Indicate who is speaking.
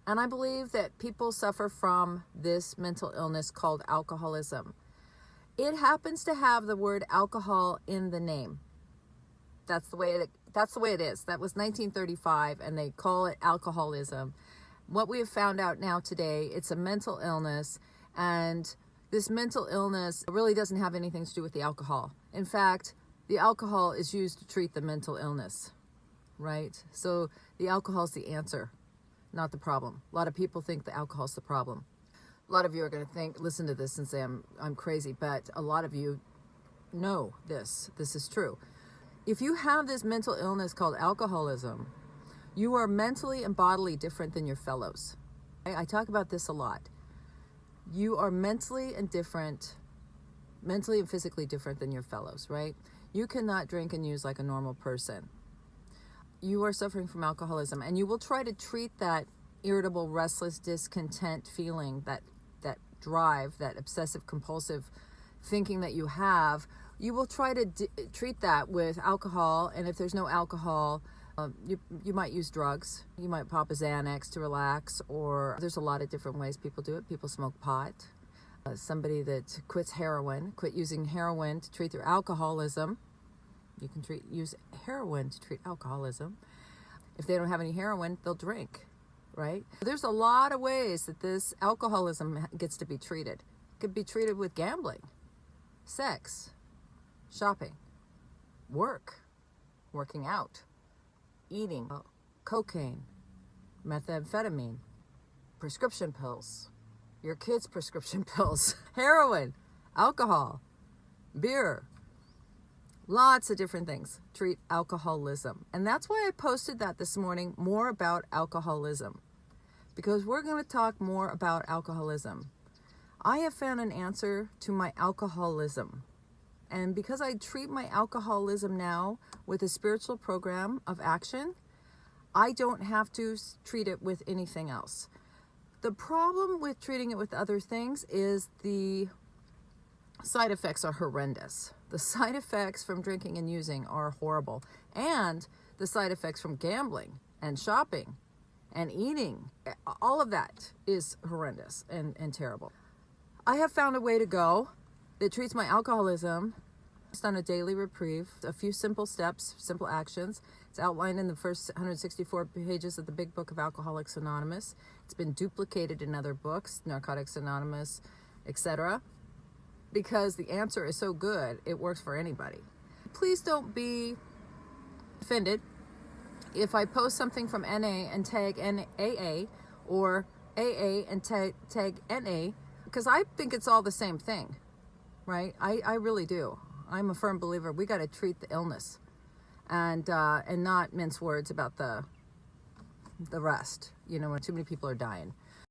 Speaker 1: And I believe that people suffer from this mental illness called alcoholism. It happens to have the word alcohol in the name. That's the way it is. That was 1935, and they call it alcoholism. What we have found out now today, it's a mental illness, and this mental illness really doesn't have anything to do with the alcohol. In fact, the alcohol is used to treat the mental illness, right? So the alcohol is the answer, not the problem. A lot of people think the alcohol is the problem. A lot of you are going to listen to this and say I'm crazy, but a lot of you know this. This is true. If you have this mental illness called alcoholism, you are mentally and bodily different than your fellows. I talk about this a lot. You are mentally and physically different than your fellows, right? You cannot drink and use like a normal person. You are suffering from alcoholism, and you will try to treat that irritable, restless, discontent feeling, that drive, that obsessive compulsive thinking that you have. You will try to treat that with alcohol, and if there's no alcohol, you might use drugs. You might pop a Xanax to relax, or there's a lot of different ways people do it. People smoke pot. Somebody that quit using heroin to treat their alcoholism. You can use heroin to treat alcoholism. If they don't have any heroin, they'll drink, right? There's a lot of ways that this alcoholism gets to be treated. It could be treated with gambling, sex, shopping, working out, eating, cocaine, methamphetamine, prescription pills, your kids' prescription pills, heroin, alcohol, beer, lots of different things treat alcoholism. And that's why I posted that this morning, more about alcoholism, because we're going to talk more about alcoholism. I have found an answer to my alcoholism. And because I treat my alcoholism now with a spiritual program of action, I don't have to treat it with anything else. The problem with treating it with other things is the side effects are horrendous. The side effects from drinking and using are horrible. And the side effects from gambling and shopping and eating, all of that is horrendous and terrible. I have found a way to go that treats my alcoholism based on a daily reprieve, a few simple steps, simple actions. It's outlined in the first 164 pages of the Big Book of Alcoholics Anonymous. It's been duplicated in other books, Narcotics Anonymous, etc. Because the answer is so good, it works for anybody. Please don't be offended if I post something from NA and tag AA, or AA and tag NA, because I think it's all the same thing, right? I really do. I'm a firm believer we got to treat the illness and not mince words about the rest. You know, when too many people are dying.